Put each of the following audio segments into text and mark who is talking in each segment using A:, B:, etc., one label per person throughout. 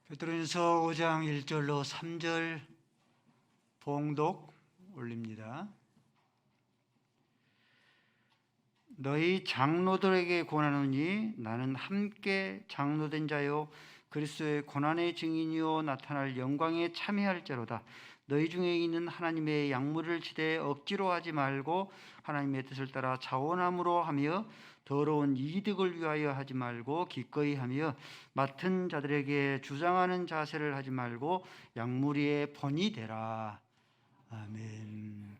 A: 베드로전서 5장 1절로 3절 봉독 올립니다. 너희 장로들에게 권하노니 나는 함께 장로된 자요 그리스도의 고난의 증인이요 나타날 영광에 참여할 자로다. 너희 중에 있는 하나님의 약물을 지대 억지로 하지 말고 하나님의 뜻을 따라 자원함으로 하며 더러운 이득을 위하여 하지 말고 기꺼이 하며 맡은 자들에게 주장하는 자세를 하지 말고 약물의 본이 되라. 아멘.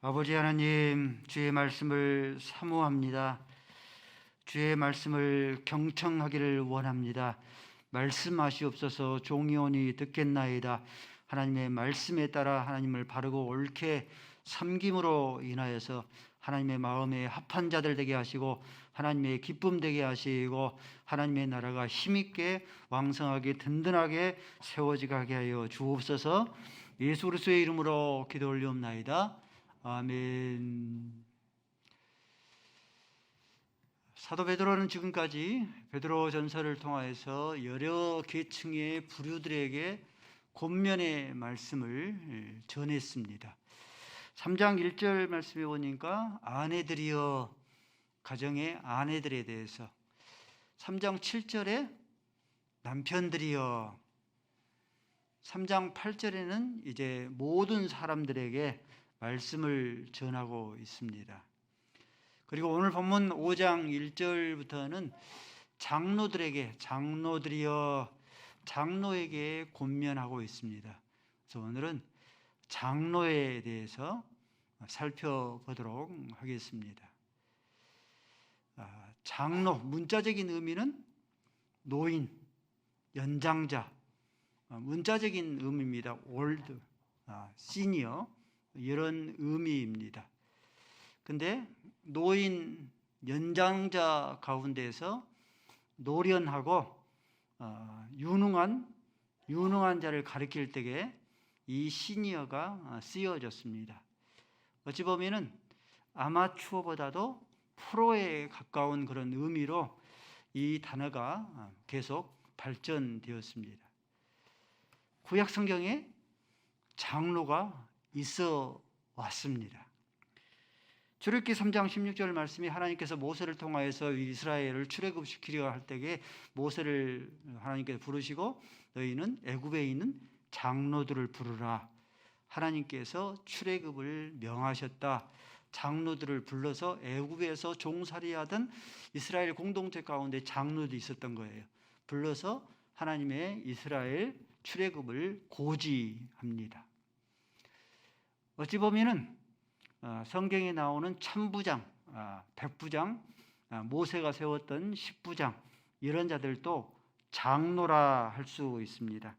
A: 아버지 하나님, 주의 말씀을 사모합니다. 주의 말씀을 경청하기를 원합니다. 말씀하시옵소서. 종이오니 듣겠나이다. 하나님의 말씀에 따라 하나님을 바르고 옳게 섬김으로 인하여서 하나님의 마음에 합한 자들 되게 하시고 하나님의 기쁨 되게 하시고 하나님의 나라가 힘있게 왕성하게 든든하게 세워지게 하여 주옵소서. 예수 그리스도의 이름으로 기도 올리옵나이다. 아멘. 사도 베드로는 지금까지 베드로 전서를 통하여서 여러 계층의 부류들에게 권면의 말씀을 전했습니다. 3장 1절 말씀에 보니까 아내들이여, 가정의 아내들에 대해서, 3장 7절에 남편들이여, 3장 8절에는 이제 모든 사람들에게 말씀을 전하고 있습니다. 그리고 오늘 본문 5장 1절부터는 장로들에게, 장로들이여, 장로에게 권면하고 있습니다. 그래서 오늘은 장로에 대해서 살펴보도록 하겠습니다. 장로, 문자적인 의미는 노인, 연장자, 문자적인 의미입니다. 올드, 시니어, 이런 의미입니다. 근데 노인, 연장자 가운데서 노련하고 유능한 자를 가리킬 때에 이 시니어가 쓰여졌습니다. 어찌 보면은 아마추어보다도 프로에 가까운 그런 의미로 이 단어가 계속 발전되었습니다. 구약 성경에 장로가 있어 왔습니다. 출애굽기 3장 16절 말씀이 하나님께서 모세를 통하여서 이스라엘을 출애굽시키려 할 때에 모세를 하나님께서 부르시고 너희는 애굽에 있는 장로들을 부르라. 하나님께서 출애굽을 명하셨다. 장로들을 불러서 애굽에서 종살이하던 이스라엘 공동체 가운데 장로도 있었던 거예요. 불러서 하나님의 이스라엘 출애굽을 고지합니다. 어찌 보면은 성경에 나오는 천부장, 백부장, 모세가 세웠던 십부장, 이런 자들도 장로라 할 수 있습니다.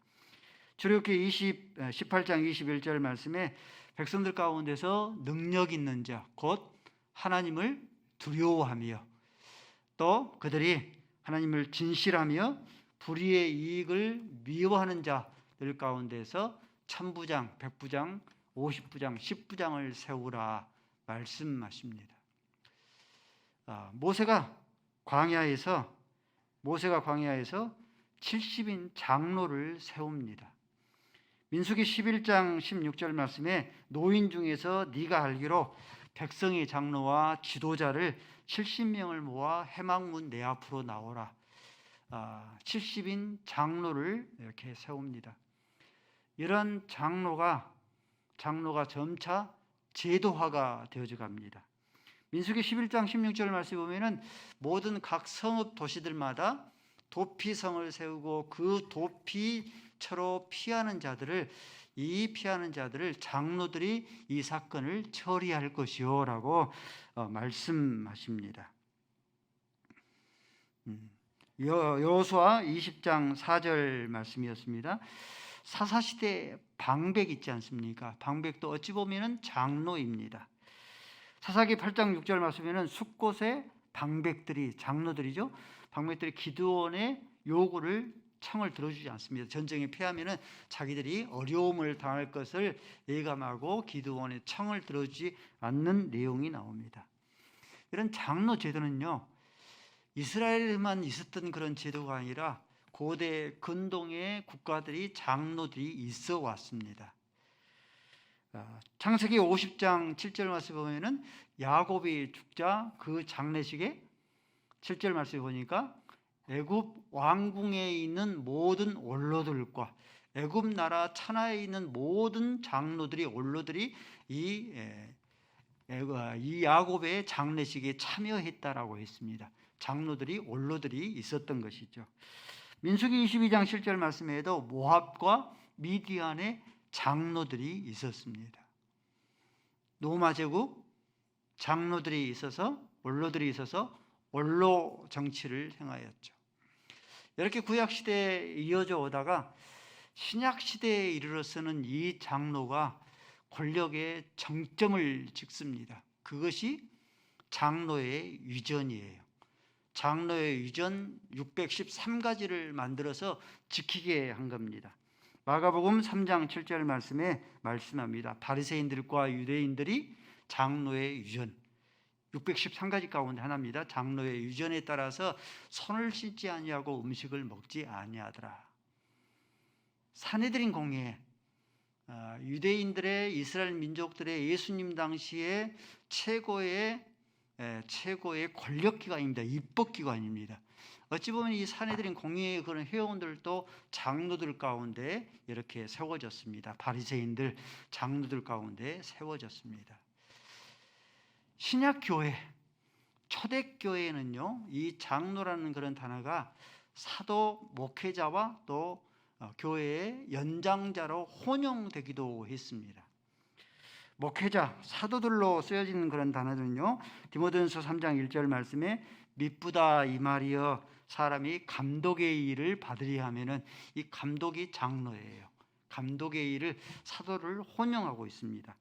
A: 출애굽기 18장 21절 말씀에 백성들 가운데서 능력 있는 자, 곧 하나님을 두려워하며 또 그들이 하나님을 진실하며 불의의 이익을 미워하는 자들 가운데서 천부장, 백부장, 50부장, 10부장을 세우라 말씀하십니다. 모세가 광야에서 70인 장로를 세웁니다. 민수기 11장 16절 말씀에 노인 중에서 네가 알기로 백성의 장로와 지도자를 70명을 모아 회막문 내 앞으로 나오라. 70인 장로를 이렇게 세웁니다. 이런 장로가 점차 제도화가 되어져 갑니다. 민수기 11장 16절 말씀에 보면은 모든 각 성읍 도시들마다 도피성을 세우고 그 도피처로 피하는 자들을 장로들이 이 사건을 처리할 것이요라고 말씀하십니다. 여호수아 20장 4절 말씀이었습니다. 사사시대 방백 있지 않습니까? 방백도 어찌 보면은 장로입니다. 사사기 8장 6절 말씀에는 숫곳에 방백들이, 장로들이죠. 방백들이 기드온의 요구를, 청을 들어주지 않습니다. 전쟁에 패하면은 자기들이 어려움을 당할 것을 예감하고 기드온의 청을 들어주지 않는 내용이 나옵니다. 이런 장로 제도는요, 이스라엘에만 있었던 그런 제도가 아니라 고대 근동의 국가들이 장로들이 있어 왔습니다. 창세기 50장 7절 말씀 보면은 야곱이 죽자 그 장례식에 7절 말씀 보니까 애굽 왕궁에 있는 모든 원로들과 애굽 나라 천하에 있는 모든 장로들이 원로들이 이 야곱의 장례식에 참여했다라고 했습니다. 장로들이 원로들이 있었던 것이죠. 민수기 22장 7절 말씀에도 모압과 미디안의 장로들이 있었습니다. 로마 제국 장로들이 있어서 원로들이 있어서 원로 정치를 행하였죠. 이렇게 구약 시대에 이어져 오다가 신약 시대에 이르러서는 이 장로가 권력의 정점을 찍습니다. 그것이 장로의 위전이에요. 장로의 위전 613가지를 만들어서 지키게 한 겁니다. 마가복음 3장 7절 말씀에 말씀합니다. 바리새인들과 유대인들이 장로의 위전 613가지 가운데 하나입니다. 장로의 위전에 따라서 손을 씻지 아니하고 음식을 먹지 아니하더라. 산헤드린 공회에 유대인들의 이스라엘 민족들의 예수님 당시에 최고의 권력기관입니다. 입법기관입니다. 어찌 보면 이 산헤드린 공회의 그런 회원들도 장로들 가운데 이렇게 세워졌습니다. 바리새인들 장로들 가운데 세워졌습니다. 신약교회 초대교회는요, 이 장로라는 그런 단어가 사도 목회자와 또 교회의 연장자로 혼용되기도 했습니다. 목회자, 사도들로 쓰여지는 그런 단어들은요, 디모데전서 3장 1절 말씀에 미쁘다 이 말이여 사람이 감독의 일을 받으려 하면은 이 감독이 장로예요. 감독의 일을 사도를 혼용하고 있습니다.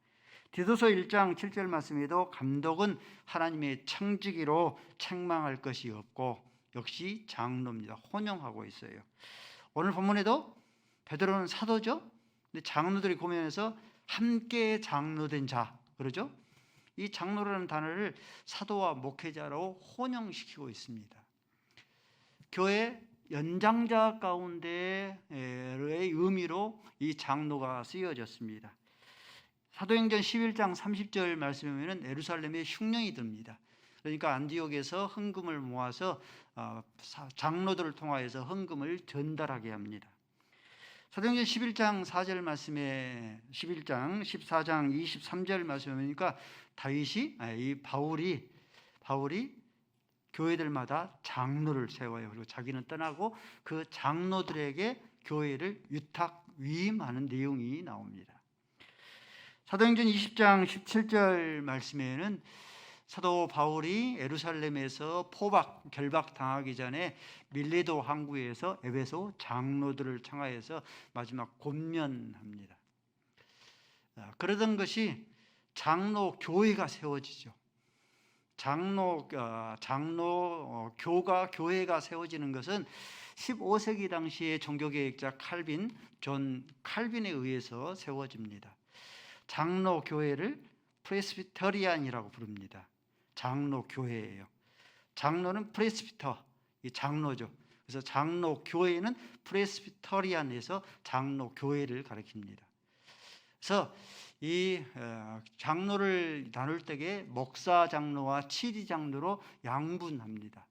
A: 디도서 1장 7절 말씀에도 감독은 하나님의 청지기로 책망할 것이 없고 역시 장로입니다. 혼용하고 있어요. 오늘 본문에도 베드로는 사도죠. 근데 장로들이 고면에서 함께 장로된 자 그러죠. 이 장로라는 단어를 사도와 목회자로 혼용시키고 있습니다. 교회 연장자 가운데의 의미로 이 장로가 쓰여졌습니다. 사도행전 11장 30절 말씀에 보면 예루살렘에 흉령이 듭니다. 그러니까 안디옥에서 헌금을 모아서 장로들을 통하여서 헌금을 전달하게 합니다. 사도행전 11장 4절 말씀에 11장 14장 23절 말씀에 보니까 이 바울이 교회들마다 장로를 세워요. 그리고 자기는 떠나고 그 장로들에게 교회를 위탁 위임하는 내용이 나옵니다. 사도행전 20장 17절 말씀에는 사도 바울이 예루살렘에서 결박 당하기 전에 밀레도 항구에서 에베소 장로들을 청하여서 마지막 권면합니다. 그러던 것이 장로 교회가 세워지죠. 교회가 세워지는 것은 15세기 당시의 종교개혁자 존 칼빈에 의해서 세워집니다. 장로 교회를 프레스비터리안이라고 부릅니다. 장로 교회예요. 장로는 프레스비터, 이 장로죠. 그래서 장로 교회는 프레스비터리안에서 장로 교회를 가리킵니다. 그래서 이 장로를 나눌 때에 목사 장로와 치리 장로로 양분합니다.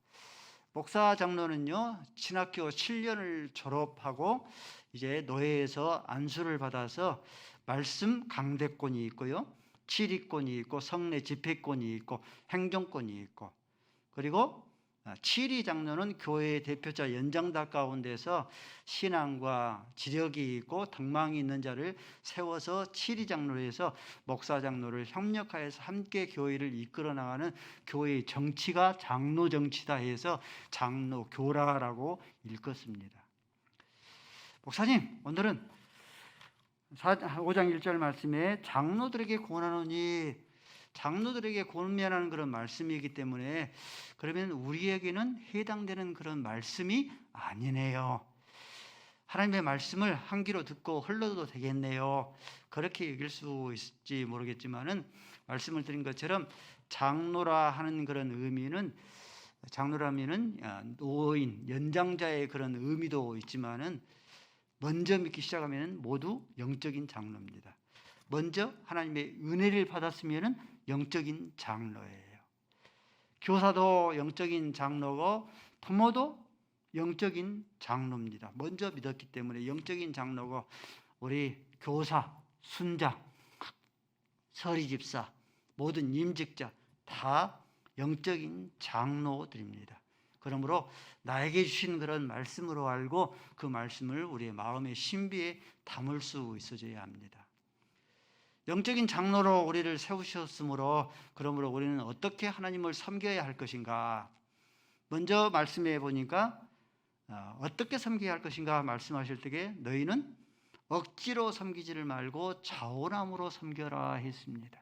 A: 목사 장로는요, 신학교 7년을 졸업하고 이제 노예에서 안수를 받아서 말씀 강대권이 있고요, 치리권이 있고 성례 집회권이 있고 행정권이 있고, 그리고 치리 장로는 교회의 대표자 연장자 가운데서 신앙과 지력이 있고 덕망이 있는 자를 세워서 치리 장로로 해서 목사 장로를 협력하여서 함께 교회를 이끌어 나가는 교회의 정치가 장로 정치다 해서 장로 교라라고 일컫습니다. 목사님, 오늘은 5장 1절 말씀에 장로들에게 권하노니, 장로들에게 권면하는 그런 말씀이기 때문에 그러면 우리에게는 해당되는 그런 말씀이 아니네요. 하나님의 말씀을 한 귀로 듣고 흘러도 되겠네요. 그렇게 여길 수 있을지 모르겠지만은 말씀을 드린 것처럼 장로라 하는 그런 의미는 장로라면은 노인, 연장자의 그런 의미도 있지만은 먼저 믿기 시작하면 모두 영적인 장로입니다. 먼저 하나님의 은혜를 받았으면은 영적인 장로예요. 교사도 영적인 장로고 부모도 영적인 장로입니다. 먼저 믿었기 때문에 영적인 장로고 우리 교사, 순자, 서리집사, 모든 임직자 다 영적인 장로들입니다. 그러므로 나에게 주신 그런 말씀으로 알고 그 말씀을 우리의 마음의 신비에 담을 수 있어져야 합니다. 영적인 장로로 우리를 세우셨으므로 그러므로 우리는 어떻게 하나님을 섬겨야 할 것인가? 먼저 말씀해 보니까 어떻게 섬겨야 할 것인가 말씀하실 때에 너희는 억지로 섬기지를 말고 자원함으로 섬겨라 했습니다.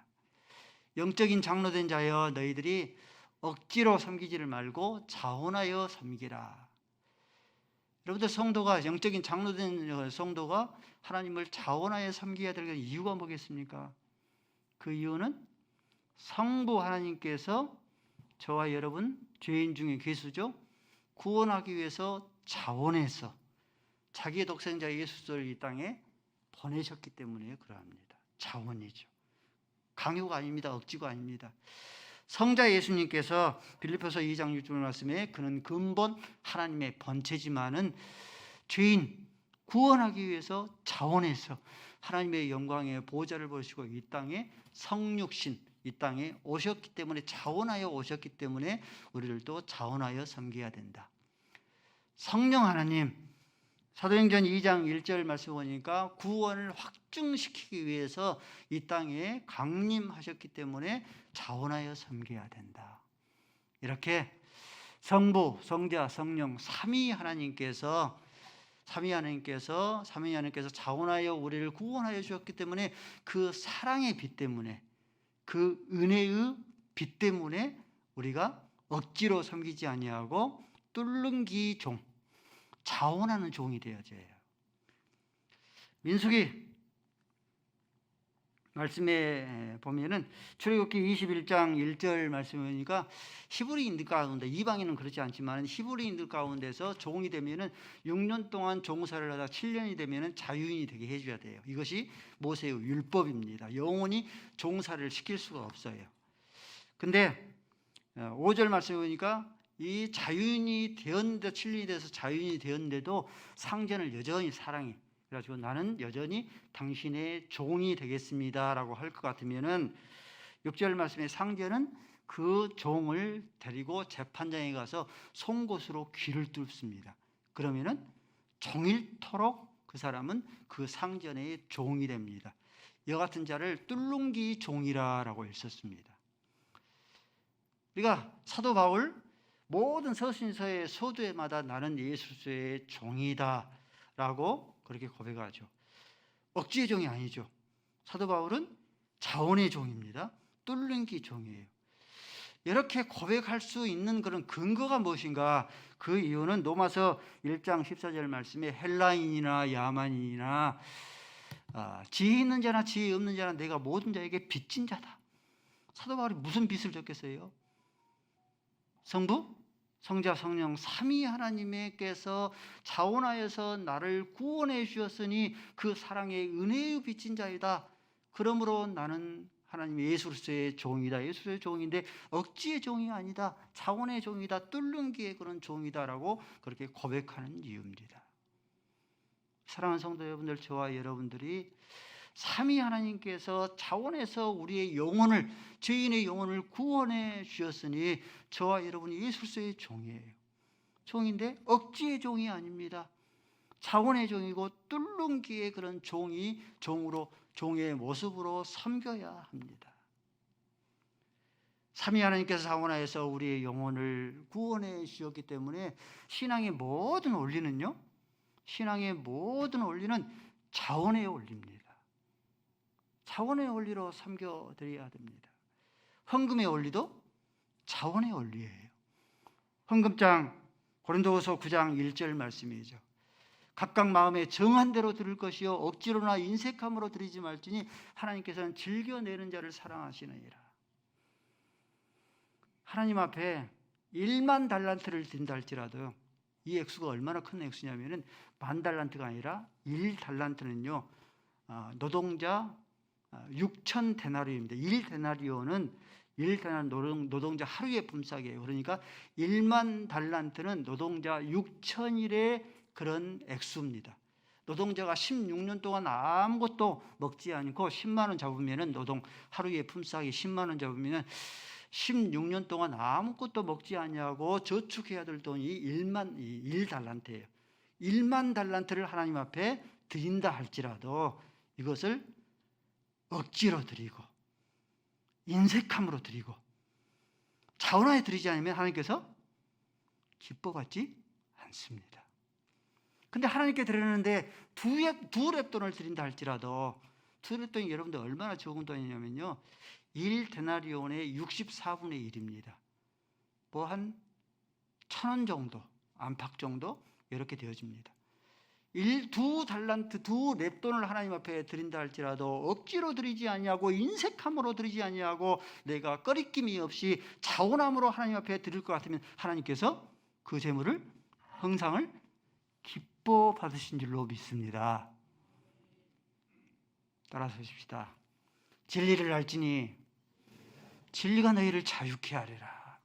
A: 영적인 장로된 자여 너희들이 억지로 섬기지를 말고 자원하여 섬기라. 여러분들 성도가 영적인 장로된 성도가 하나님을 자원하여 섬겨야 될 이유가 뭐겠습니까? 그 이유는 성부 하나님께서 저와 여러분 죄인 중에 괴수죠. 구원하기 위해서 자원해서 자기의 독생자 예수를 이 땅에 보내셨기 때문에 그러합니다. 자원이죠. 강요가 아닙니다. 억지가 아닙니다. 성자 예수님께서 빌립보서 2장 6절 말씀에 그는 근본 하나님의 본체지만은 죄인 구원하기 위해서 자원해서 하나님의 영광의 보좌를 보시고 이 땅에 성육신 이 땅에 오셨기 때문에 자원하여 오셨기 때문에 우리들도 자원하여 섬겨야 된다. 성령 하나님 사도행전 2장 1절 말씀 보니까 구원을 확증시키기 위해서 이 땅에 강림하셨기 때문에 자원하여 섬겨야 된다. 이렇게 성부, 성자, 성령 삼위 하나님께서 자원하여 우리를 구원하여 주셨기 때문에 그 사랑의 빛 때문에 그 은혜의 빛 때문에 우리가 억지로 섬기지 아니하고 뚫는기 종 자원하는 종이 되어져야 해요. 민수기 말씀에 보면은 출애굽기 21장 1절 말씀에 보니까 히브리인들 가운데 이방인은 그렇지 않지만 히브리인들 가운데서 종이 되면은 6년 동안 종사를 하다 7년이 되면은 자유인이 되게 해줘야 돼요. 이것이 모세의 율법입니다. 영원히 종사를 시킬 수가 없어요. 근데 5절 말씀에 보니까 이 자유인이 되었는데 7년이 돼서 자유인이 되었는데도 상전을 여전히 사랑해. 그래가지고 나는 여전히 당신의 종이 되겠습니다 라고 할 것 같으면은 6절 말씀에 상전은 그 종을 데리고 재판장에 가서 송곳으로 귀를 뚫습니다. 그러면은 종일토록 그 사람은 그 상전의 종이 됩니다. 이와 같은 자를 뚫는기 종이라고 했었습니다. 우리가 사도 바울 모든 서신서의 서두에마다 나는 예수의 종이다 라고 그렇게 고백하죠. 억지의 종이 아니죠. 사도 바울은 자원의 종입니다. 뚫는기 종이에요. 이렇게 고백할 수 있는 그런 근거가 무엇인가? 그 이유는 로마서 1장 14절 말씀에 헬라인이나 야만인이나 지혜 있는 자나 지혜 없는 자나 내가 모든 자에게 빚진 자다. 사도 바울이 무슨 빚을 졌겠어요? 성부, 성자, 성령 삼위 하나님께서 자원하여서 나를 구원해 주셨으니 그 사랑의 은혜의 빚진 자이다. 그러므로 나는 하나님 예수의 종이다. 예수의 종인데 억지의 종이 아니다. 자원의 종이다. 뚫는기의 그런 종이다라고 그렇게 고백하는 이유입니다. 사랑하는 성도 여러분들, 저와 여러분들이 삼위 하나님께서 자원해서 우리의 영혼을 죄인의 영혼을 구원해 주셨으니 저와 여러분이 예수의 종이에요. 종인데 억지의 종이 아닙니다. 자원의 종이고 뚫는기의 그런 종의 모습으로 섬겨야 합니다. 삼위 하나님께서 자원하여서 우리의 영혼을 구원해 주셨기 때문에 신앙의 모든 원리는요. 신앙의 모든 원리는 자원의 원리입니다. 자원의 원리로 섬겨드려야 됩니다. 헌금의 원리도 자원의 원리예요. 헌금장 고린도후서 9장 1절 말씀이죠. 각각 마음에 정한 대로 드릴 것이요 억지로나 인색함으로 드리지 말지니 하나님께서는 즐겨내는 자를 사랑하시느니라. 하나님 앞에 1만 달란트를 드린다 할지라도 이 액수가 얼마나 큰 액수냐면은 10,000달란트가 아니라 1달란트는요 노동자 6,000데나리오입니다. 1데나리오는 1데나리오 노동자 하루의 품삯이에요. 그러니까 1만 달란트는 노동자 6,000일의 그런 액수입니다. 노동자가 16년 동안 아무것도 먹지 않고 10만 원 잡으면은 하루의 품삯이 10만 원 잡으면은 16년 동안 아무것도 먹지 않냐고 저축해야 될 돈이 1달란트예요. 1만 달란트를 하나님 앞에 드린다 할지라도 이것을 억지로 드리고 인색함으로 드리고 자원하에 드리지 않으면 하나님께서 기뻐받지 않습니다. 근데 하나님께 드리는데 두 렙돈을 드린다 할지라도 두 렙돈이 여러분들 얼마나 적은 돈이냐면요 1데나리온의 64분의 1입니다. 뭐 한 1,000원 정도, 안팎 정도 이렇게 되어집니다. 두 렙돈을 하나님 앞에 드린다 할지라도 억지로 드리지 아니하고 인색함으로 드리지 아니하고 내가 꺼리낌이 없이 자원함으로 하나님 앞에 드릴 것 같으면 하나님께서 그 재물을 형상을 기뻐 받으신 줄로 믿습니다. 따라서 하십시다. 진리를 알지니 진리가 너희를 자유케 하리라.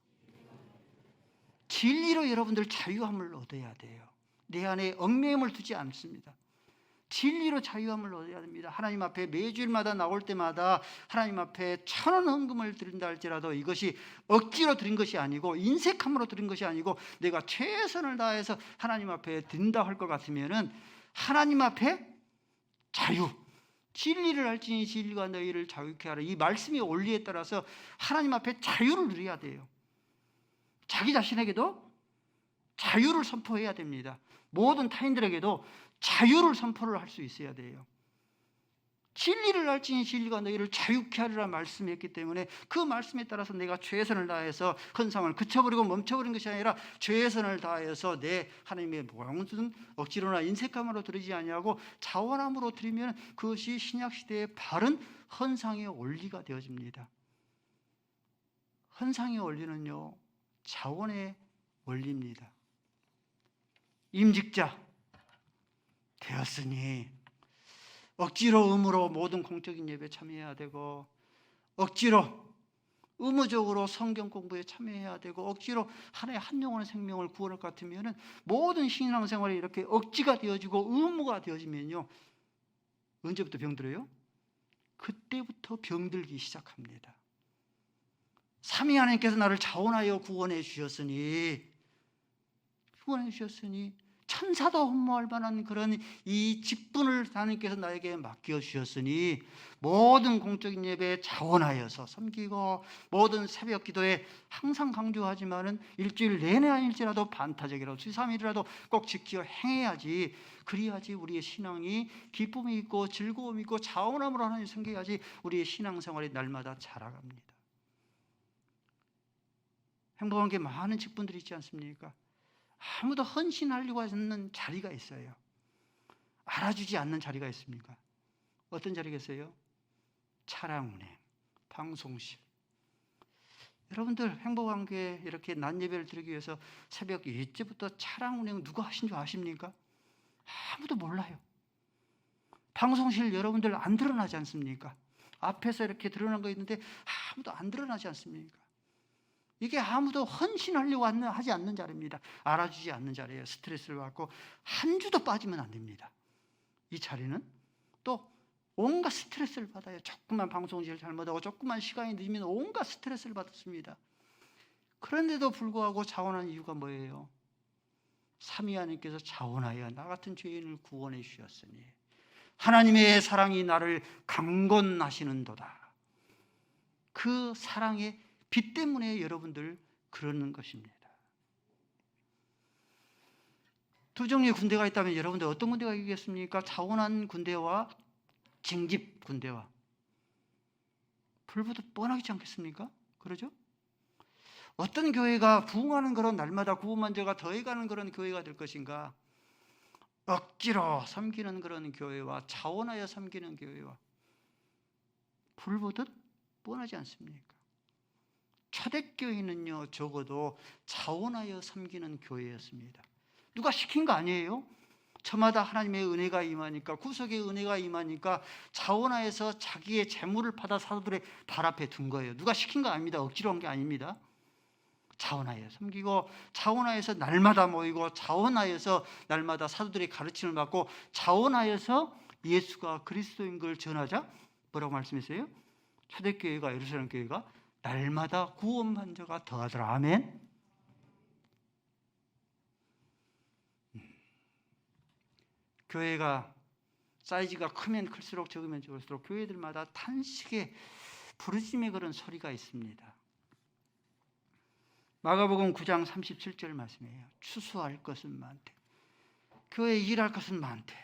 A: 진리로 여러분들 자유함을 얻어야 돼요. 내 안에 얽매임을 두지 않습니다. 진리로 자유함을 얻어야 됩니다. 하나님 앞에 매주일마다 나올 때마다 하나님 앞에 1,000원 헌금을 드린다 할지라도 이것이 억지로 드린 것이 아니고 인색함으로 드린 것이 아니고 내가 최선을 다해서 하나님 앞에 드린다 할 것 같으면은 하나님 앞에 자유, 진리를 알지니 진리가 너희를 자유케 하라. 이 말씀의 원리에 따라서 하나님 앞에 자유를 누려야 돼요. 자기 자신에게도 자유를 선포해야 됩니다. 모든 타인들에게도 자유를 선포를 할 수 있어야 돼요. 진리를 알지니 진리가 너희를 자유케 하리라 말씀했기 때문에 그 말씀에 따라서 내가 최선을 다해서 헌상을 그쳐버리고 멈춰버린 것이 아니라 최선을 다해서 내 하나님의 모양은 억지로나 인색함으로 드리지 아니하고 자원함으로 드리면 그것이 신약시대의 바른 헌상의 원리가 되어집니다. 헌상의 원리는요 자원의 원리입니다. 임직자 되었으니 억지로 의무로 모든 공적인 예배에 참여해야 되고 억지로 의무적으로 성경 공부에 참여해야 되고 억지로 하나의 한 영혼의 생명을 구원할 것 같으면 모든 신앙생활이 이렇게 억지가 되어지고 의무가 되어지면요 언제부터 병들어요? 그때부터 병들기 시작합니다. 삼위 하나님께서 나를 자원하여 구원해 주셨으니 천사도 흠모할 만한 그런 이 직분을 하나님께서 나에게 맡겨주셨으니 모든 공적인 예배에 자원하여서 섬기고 모든 새벽 기도에 항상 강조하지만은 일주일 내내 아닐지라도 반타적이라도 주 3일이라도 꼭 지켜 행해야지. 그래야지 우리의 신앙이 기쁨이 있고 즐거움이 있고 자원함으로 하나님 섬겨야지 우리의 신앙생활이 날마다 자라갑니다. 행복한 게 많은 직분들이 있지 않습니까? 아무도 헌신하려고 하는 자리가 있어요. 알아주지 않는 자리가 있습니까? 어떤 자리겠어요? 차량 운행, 방송실. 여러분들 행복한 교회 이렇게 낮 예배를 드리기 위해서 새벽 일찍부터 차량 운행 누가 하신 줄 아십니까? 아무도 몰라요. 방송실 여러분들 안 드러나지 않습니까? 앞에서 이렇게 드러난 거 있는데 아무도 안 드러나지 않습니까? 이게 아무도 헌신하려고 하지 않는 자리입니다. 알아주지 않는 자리예요. 스트레스를 받고 한 주도 빠지면 안 됩니다. 이 자리는 또 온갖 스트레스를 받아요. 조금만 방송지를 잘못하고 조금만 시간이 늦으면 온갖 스트레스를 받습니다. 그런데도 불구하고 자원하는 이유가 뭐예요? 삼위 하나님께서 자원하여 나 같은 죄인을 구원해 주셨으니 하나님의 사랑이 나를 강권하시는도다. 그 사랑의 빛 때문에 여러분들 그러는 것입니다. 두 종류의 군대가 있다면 여러분들 어떤 군대가 이기겠습니까? 자원한 군대와 징집 군대와. 불보듯 뻔하지 않겠습니까? 그러죠? 어떤 교회가 부흥하는 그런 날마다 구원만저가 더해가는 그런 교회가 될 것인가? 억지로 섬기는 그런 교회와 자원하여 섬기는 교회와 불보듯 뻔하지 않습니까? 초대교회는요, 적어도 자원하여 섬기는 교회였습니다. 누가 시킨 거 아니에요? 저마다 하나님의 은혜가 임하니까, 구속의 은혜가 임하니까 자원하여서 자기의 재물을 받아 사도들의 발 앞에 둔 거예요. 누가 시킨 거 아닙니다. 억지로 한 게 아닙니다. 자원하여 섬기고, 자원하여서 날마다 모이고, 자원하여서 날마다 사도들의 가르침을 받고, 자원하여서 예수가 그리스도인 걸 전하자. 뭐라고 말씀했어요? 초대교회가, 예루살렘 교회가 날마다 구원받는 자가 더하더라. 아멘. 교회가 사이즈가 크면 클수록, 적으면 적을수록 교회들마다 탄식의 부르짖음의 그런 소리가 있습니다. 마가복음 9장 37절 말씀이에요. 추수할 것은 많대. 교회에 일할 것은 많대.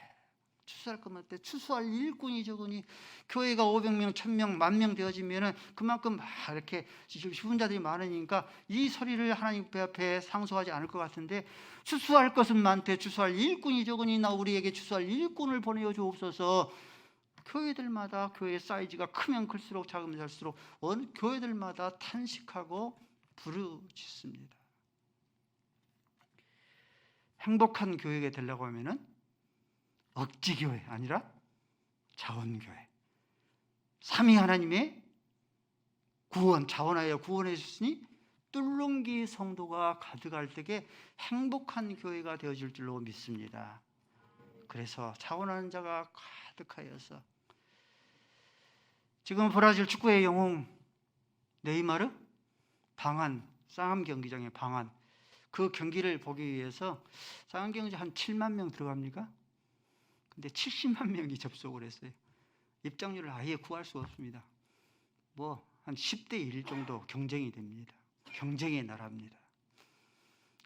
A: 추수할 것 많대. 추수할 일꾼이 적으니 교회가 500명, 1000명, 10,000명 되어지면은 그만큼 이렇게 죽은 자들이 많으니까 이 소리를 하나님 앞에 상소하지 않을 것 같은데, 추수할 것은 많대. 추수할 일꾼이 적으니 나 우리에게 추수할 일꾼을 보내어 주옵소서. 교회들마다 교회 사이즈가 크면 클수록, 작으면 작을수록 어느 교회들마다 탄식하고 부르짖습니다. 행복한 교회가 되려고 하면은 억지교회 아니라 자원교회, 삼위 하나님의 구원, 자원하여 구원해 주시니 뚫렁기 성도가 가득할 때에 행복한 교회가 되어질 줄로 믿습니다. 그래서 자원하는 자가 가득하여서, 지금 브라질 축구의 영웅 네이마르 방한, 쌍암 경기장의 방한, 그 경기를 보기 위해서 쌍암 경기장 한 7만 명 들어갑니까? 근데 70만 명이 접속을 했어요. 입장료를 아예 구할 수 없습니다. 뭐 한 10대 1 정도 경쟁이 됩니다. 경쟁의 나라입니다.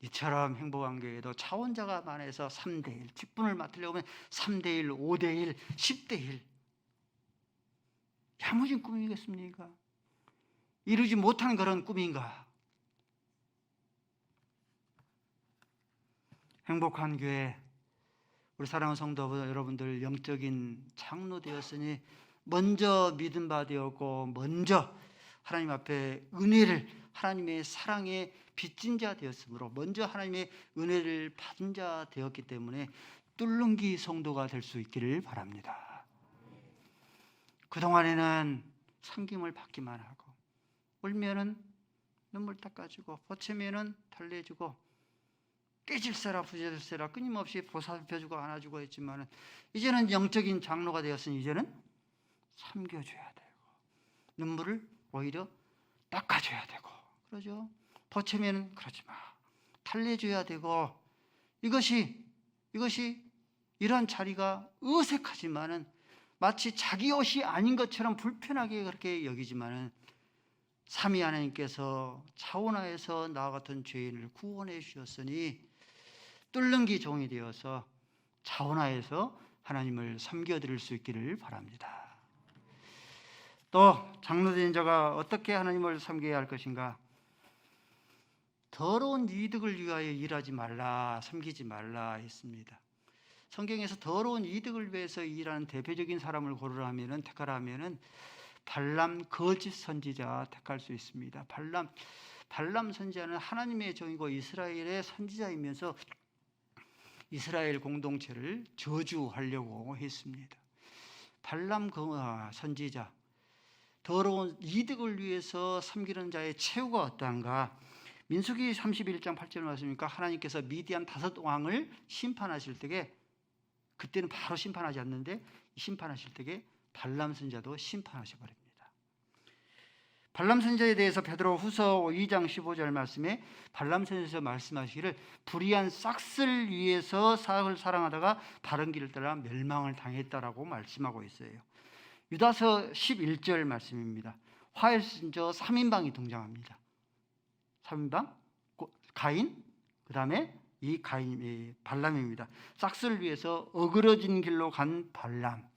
A: 이처럼 행복한 교회도 자원자가 많아서 3대 1, 직분을 맡으려고 하면 3대 1, 5대 1, 10대 1. 야무진 꿈이겠습니까? 이루지 못한 그런 꿈인가? 행복한 교회, 우리 사랑하는 성도 여러분들, 영적인 장로 되었으니 먼저 믿음 바 되었고, 먼저 하나님 앞에 은혜를, 하나님의 사랑에 빚진 자 되었으므로 먼저 하나님의 은혜를 받은 자 되었기 때문에 뚫lun기 성도가 될 수 있기를 바랍니다. 그동안에는 섬김을 받기만 하고, 울면은 눈물 닦아주고, 보채면은 달래주고, 깨질세라 부재질세라 끊임없이 보살펴주고 안아주고 했지만, 이제는 영적인 장로가 되었으니 이제는 섬겨줘야 되고, 눈물을 오히려 닦아줘야 되고, 그러죠. 보채면 그러지 마, 달래줘야 되고, 이것이 이런 자리가 어색하지만은, 마치 자기 옷이 아닌 것처럼 불편하게 그렇게 여기지만은, 삼위 하나님께서 자원하여서 나와 같은 죄인을 구원해 주셨으니 뚫는기 종이 되어서 자원하여서 하나님을 섬겨드릴 수 있기를 바랍니다. 또 장로된 자가 어떻게 하나님을 섬겨야 할 것인가? 더러운 이득을 위하여 일하지 말라, 섬기지 말라 했습니다. 성경에서 더러운 이득을 위해서 일하는 대표적인 사람을 택하라 하면은 발람 거짓 선지자 택할 수 있습니다. 발람 선지자는 하나님의 종이고 이스라엘의 선지자이면서 이스라엘 공동체를 저주하려고 했습니다. 발람 선지자, 더러운 이득을 위해서 섬기는 자의 최후가 어떠한가? 민수기 31장 8절 말씀이니까 하나님께서 미디안 5왕을 심판하실 때에, 그때는 바로 심판하지 않는데 심판하실 때에 발람 선지자도 심판하셔버립니다. 발람 선지자에 대해서 베드로후서 2장 15절 말씀에 발람 선지자에서 말씀하시기를 불의한 싹을 위해서 사악을 사랑하다가 바른 길을 따라 멸망을 당했다라고 말씀하고 있어요. 유다서 11절 말씀입니다. 화해 선지자 3인방이 등장합니다. 3인방 가인, 그 다음에 이 가인이 발람입니다. 싹을 위해서 어그러진 길로 간 발람,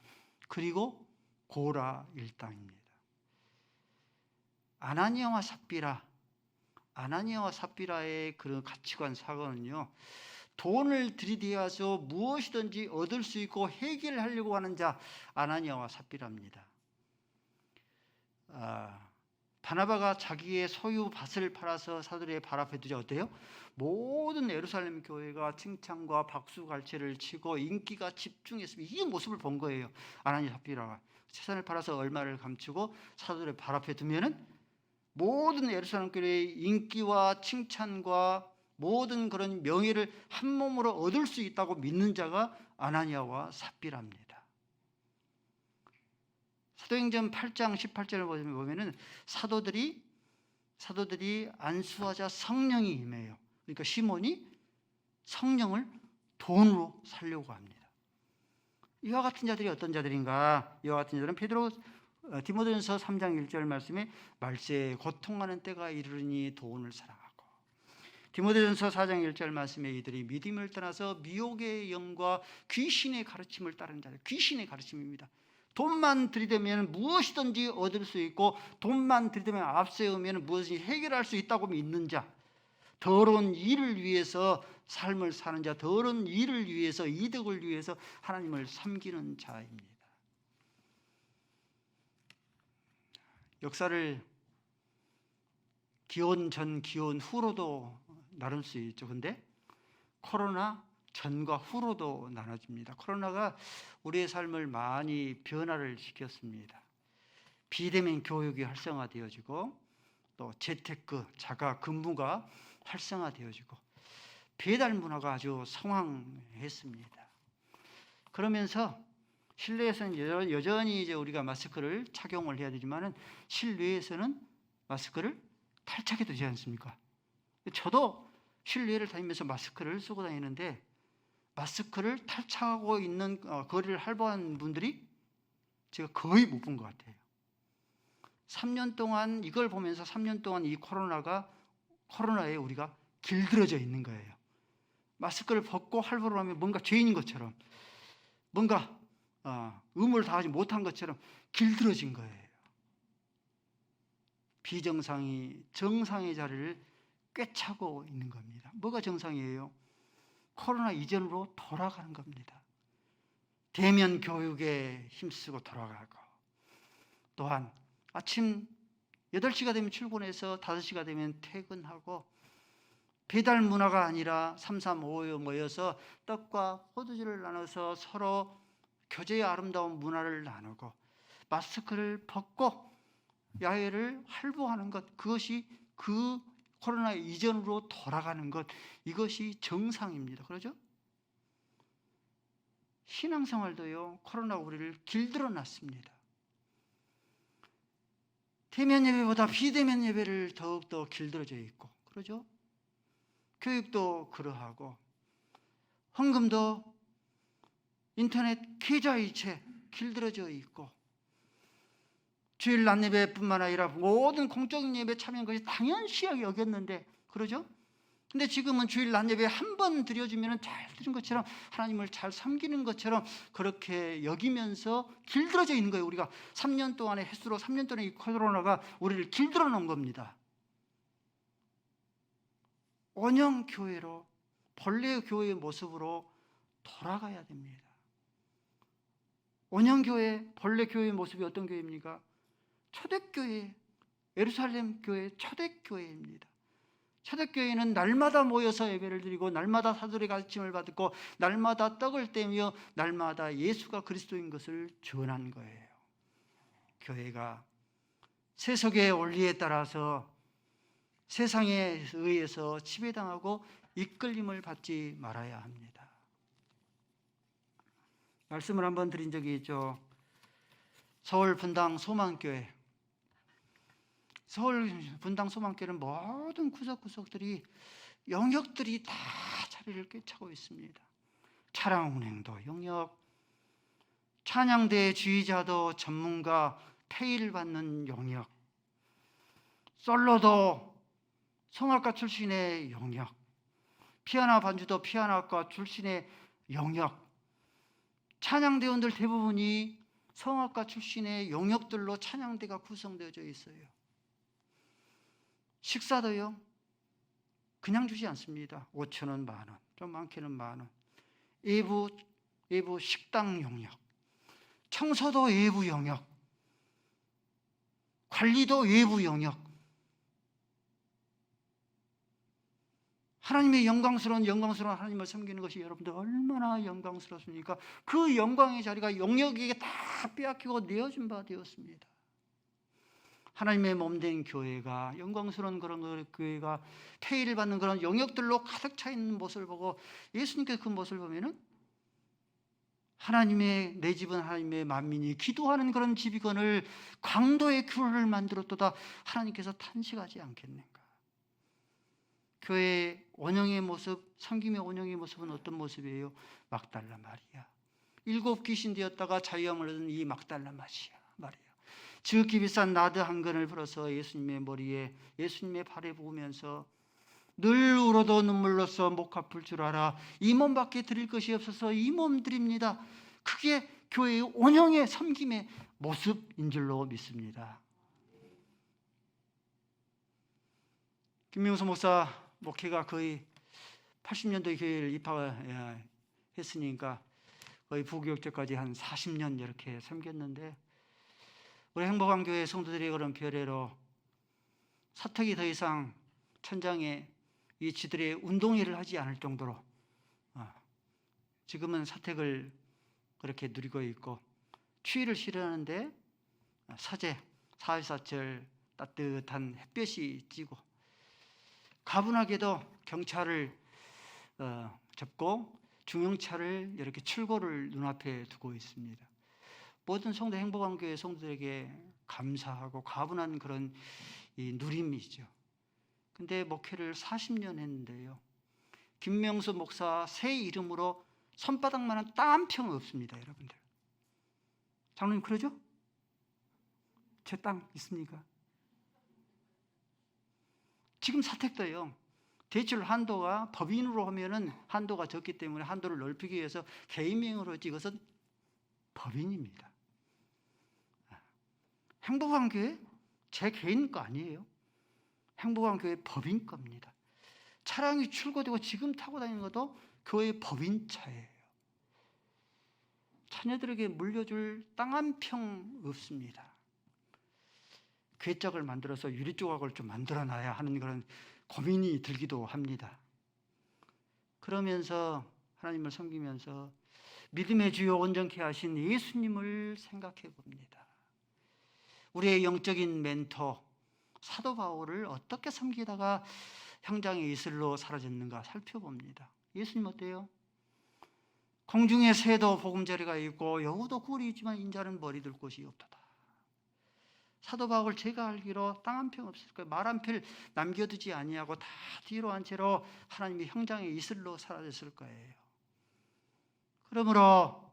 A: 그리고 고라 일당입니다. 아나니아와 삽비라의 그런 가치관 사고는요, 돈을 들이대어서 무엇이든지 얻을 수 있고 해결하려고 하는 자, 아나니아와 삽비라입니다. 바나바가 자기의 소유 밭을 팔아서 사도들의 발 앞에 두자 어때요? 모든 예루살렘 교회가 칭찬과 박수갈채를 치고 인기가 집중했습니다. 이 모습을 본 거예요. 아나니아 삽비라가 재산을 팔아서 얼마를 감추고 사도들의 발 앞에 두면은 모든 예루살렘 교회의 인기와 칭찬과 모든 그런 명예를 한 몸으로 얻을 수 있다고 믿는 자가 아나니아와 삽비라입니다. 사도행전 8장 18절을 보면은 사도들이 안수하자 성령이 임해요. 그러니까 시몬이 성령을 돈으로 살려고 합니다. 이와 같은 자들이 어떤 자들인가? 이와 같은 자들은 디모데전서 3장 1절 말씀에 말세에 고통하는 때가 이르르니 돈을 사랑하고, 디모데전서 4장 1절 말씀에 이들이 믿음을 떠나서 미혹의 영과 귀신의 가르침을 따르는 자들. 귀신의 가르침입니다. 돈만 들이대면 무엇이든지 얻을 수 있고, 돈만 들이대면 앞세우면 무엇이든지 해결할 수 있다고 믿는 자, 더러운 일을 위해서 삶을 사는 자, 더러운 일을 위해서, 이득을 위해서 하나님을 섬기는 자입니다. 역사를 기원 전, 기원 후로도 나눌 수 있죠. 근데 코로나 전과 후로도 나눠집니다. 코로나가 우리의 삶을 많이 변화를 시켰습니다. 비대면 교육이 활성화되어지고, 또 재테크, 자가 근무가 활성화되어지고, 배달 문화가 아주 성황했습니다. 그러면서 실내에서는 여전히 이제 우리가 마스크를 착용을 해야 되지만은 실내에서는 마스크를 탈착해도 되지 않습니까? 저도 실내를 다니면서 마스크를 쓰고 다니는데, 마스크를 탈착하고 있는 거리를 활보한 분들이 제가 거의 못 본 것 같아요. 3년 동안 이걸 보면서 3년 동안 이 코로나에 우리가 길들여져 있는 거예요. 마스크를 벗고 활보를 하면 뭔가 죄인인 것처럼, 뭔가 의무를 다하지 못한 것처럼 길들여진 거예요. 비정상이 정상의 자리를 꿰차고 있는 겁니다. 뭐가 정상이에요? 코로나 이전으로 돌아가는 겁니다. 대면 교육에 힘쓰고 돌아가고, 또한 아침 8시가 되면 출근해서 5시가 되면 퇴근하고, 배달 문화가 아니라 335 모여서 떡과 포도주를 나눠서 서로 교제의 아름다운 문화를 나누고, 마스크를 벗고 야외를 활보하는 것, 그것이 그 코로나 이전으로 돌아가는 것, 이것이 정상입니다. 그러죠? 신앙생활도요, 코로나가 우리를 길들여 놨습니다. 대면 예배보다 비대면 예배를 더욱더 길들여져 있고, 그러죠? 교육도 그러하고, 헌금도 인터넷 계좌이체 길들여져 있고, 주일 낮 예배뿐만 아니라 모든 공적인 예배 참여한 것이 당연시하게 여겼는데, 그러죠? 근데 지금은 주일 낮 예배 한 번 드려주면 잘 드린 것처럼, 하나님을 잘 섬기는 것처럼 그렇게 여기면서 길들여져 있는 거예요. 우리가 3년 동안의 횟수로 3년 동안의 이 코로나가 우리를 길들여 놓은 겁니다. 원형 교회로, 본래 교회의 모습으로 돌아가야 됩니다. 원형 교회, 본래 교회의 모습이 어떤 교회입니까? 초대교회, 예루살렘 교회 초대교회입니다. 초대교회는 날마다 모여서 예배를 드리고, 날마다 사도의 가르침을 받고, 날마다 떡을 떼며 날마다 예수가 그리스도인 것을 전한 거예요. 교회가 세속의 원리에 따라서 세상에 의해서 지배당하고 이끌림을 받지 말아야 합니다. 말씀을 한번 드린 적이 있죠. 서울 분당 소망교회, 서울 분당 소망교회는 모든 구석구석들이, 영역들이 다 자리를 꿰차고 있습니다. 차량 운행도 영역, 찬양대 주의자도 전문가 페이를 받는 영역, 솔로도 성악가 출신의 영역, 피아노 반주도 피아노학과 출신의 영역, 찬양대원들 대부분이 성악가 출신의 영역들로 찬양대가 구성되어져 있어요. 식사도요, 그냥 주지 않습니다. 5,000원, 10,000원, 좀 많게는 10,000원. 외부 식당 영역, 청소도 외부 영역, 관리도 외부 영역. 하나님의 영광스러운 하나님을 섬기는 것이 여러분들 얼마나 영광스럽습니까? 그 영광의 자리가 영역에게 다 빼앗기고 내어준 바 되었습니다. 하나님의 몸된 교회가, 영광스러운 그런 교회가 폐의를 받는 그런 영역들로 가득 차 있는 모습을 보고 예수님께서 그 모습을 보면은 하나님의, 내 집은 하나님의 만민이 기도하는 그런 집이건을 강도의 교회를 만들었도다 하나님께서 탄식하지 않겠는가? 교회의 원형의 모습, 섬김의 원형의 모습은 어떤 모습이에요? 막달라 마리아, 7 귀신 되었다가 자유함을 얻은 이 막달라 마리아, 지극히 비싼 나드 한 근을 풀어서 예수님의 머리에, 예수님의 발에 부으면서 늘 울어도 눈물로써 목 갚을 줄 알아 이 몸밖에 드릴 것이 없어서 이 몸 드립니다. 그게 교회의 원형의 섬김의 모습인 줄로 믿습니다. 김명수 목사 목회가 거의 80년도에 교회를 입학했으니까 거의 부교육 때까지 한 40년 이렇게 섬겼는데, 우리 행복한 교회 성도들의 그런 별애로 사택이 더 이상 천장에 이 지들의 운동회를 하지 않을 정도로 지금은 사택을 그렇게 누리고 있고, 추위를 싫어하는데 사제, 사회사철 따뜻한 햇볕이 찌고, 가분하게도 경차를 접고 중형차를 이렇게 출고를 눈앞에 두고 있습니다. 모든 성도, 행복한 교회 성도들에게 감사하고 가분한 그런 이 누림이죠. 근데 목회를 40년 했는데요, 김명수 목사 새 이름으로 손바닥만한 땅 한 평 없습니다. 여러분들, 장로님 그러죠? 제 땅 있습니까? 지금 사택도요, 대출 한도가 법인으로 하면은 한도가 적기 때문에 한도를 넓히기 위해서 개인명으로 찍어서 법인입니다. 행복한 교회 제 개인 거 아니에요. 행복한 교회 법인 겁니다. 차량이 출고되고 지금 타고 다니는 것도 교회 법인차예요. 자녀들에게 물려줄 땅 한 평 없습니다. 괴짝을 만들어서 유리 조각을 좀 만들어 놔야 하는 그런 고민이 들기도 합니다. 그러면서 하나님을 섬기면서 믿음의 주요 온전케 하신 예수님을 생각해 봅니다. 우리의 영적인 멘토 사도 바울을 어떻게 섬기다가 형장의 이슬로 사라졌는가 살펴봅니다. 예수님 어때요? 공중에 새도 보금자리가 있고 여우도 굴이 있지만 인자는 머리 둘 곳이 없도다. 사도 바울 제가 알기로 땅 한 평 없을 거예요. 말 한 필 남겨두지 아니하고 다 뒤로 한 채로 하나님의 형장의 이슬로 사라졌을 거예요. 그러므로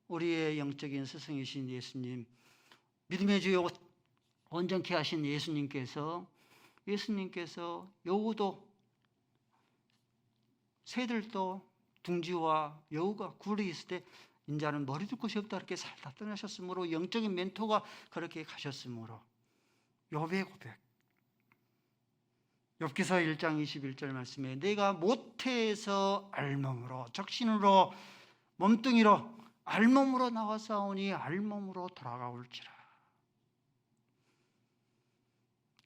A: 우리의 영적인 스승이신 예수님, 믿음의 주요 온전케 하신 예수님께서 여우도 새들도 둥지와 여우가 굴이 있을 때 인자는 머리 둘 곳이 없다 이렇게 살다 떠나셨으므로, 영적인 멘토가 그렇게 가셨으므로 욥의 고백, 욥기서 1장 21절 말씀에 내가 모태에서 알몸으로 적신으로 몸뚱이로 알몸으로 나와싸우니 알몸으로 돌아가올지라.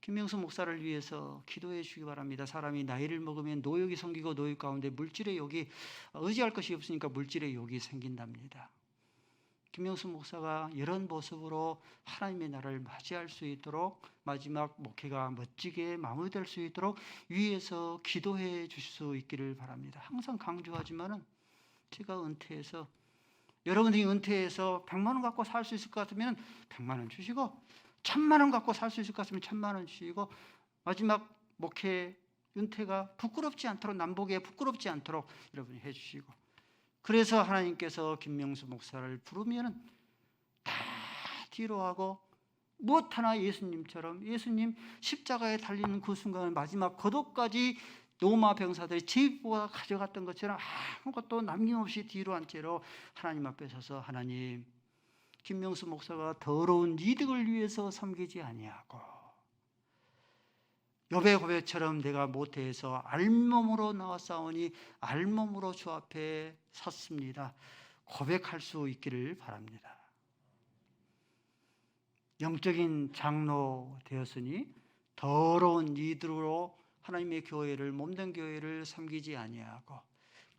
A: 김명수 목사를 위해서 기도해 주시기 바랍니다. 사람이 나이를 먹으면 노역이 생기고 노역 가운데 물질의 욕이, 의지할 것이 없으니까 물질의 욕이 생긴답니다. 김명수 목사가 이런 모습으로 하나님의 나라를 맞이할 수 있도록, 마지막 목회가 멋지게 마무리될 수 있도록 위에서 기도해 주실 수 있기를 바랍니다. 항상 강조하지만은 제가 은퇴해서, 여러분들이 은퇴해서 100만 원 갖고 살 수 있을 것 같으면 100만 원 주시고, 1000만 원 갖고 살 수 있을 것 같으면 1000만 원 주시고, 마지막 목회 은퇴가 부끄럽지 않도록, 남보기에 부끄럽지 않도록 여러분이 해주시고, 그래서 하나님께서 김명수 목사를 부르면은 다 뒤로 하고 무엇 하나 예수님처럼, 예수님 십자가에 달리는 그 순간 마지막 거독까지 로마 병사들이 제비뽑아 가져갔던 것처럼 아무것도 남김없이 뒤로 한 채로 하나님 앞에 서서, 하나님, 김명수 목사가 더러운 이득을 위해서 섬기지 아니하고 욥의 고백처럼 내가 모태에서 알몸으로 나와 싸우니 알몸으로 주 앞에 섰습니다. 고백할 수 있기를 바랍니다. 영적인 장로 되었으니 더러운 이들로 하나님의 교회를, 몸된 교회를 섬기지 아니하고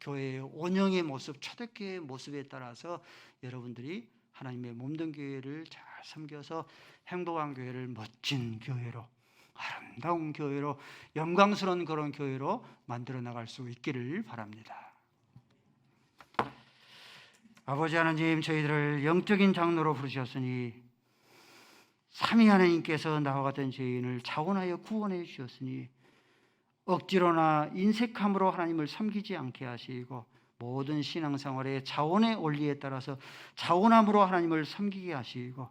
A: 교회의 온영의 모습, 초대교회의 모습에 따라서 여러분들이 하나님의 몸된 교회를 잘 섬겨서 행복한 교회를 멋진 교회로, 아름다운 교회로, 영광스러운 그런 교회로 만들어 나갈 수 있기를 바랍니다. 아버지 하나님, 저희들을 영적인 장로로 부르셨으니 삼위 하나님께서 나와 같은 죄인을 자원하여 구원해 주셨으니 억지로나 인색함으로 하나님을 섬기지 않게 하시고 모든 신앙생활의 자원의 원리에 따라서 자원함으로 하나님을 섬기게 하시고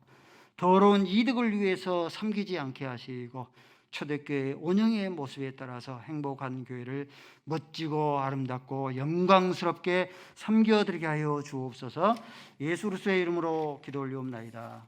A: 더러운 이득을 위해서 섬기지 않게 하시고 초대교회 온영의 모습에 따라서 행복한 교회를 멋지고 아름답고 영광스럽게 섬겨드리게 하여 주옵소서. 예수 그리스도의 이름으로 기도 올리옵나이다.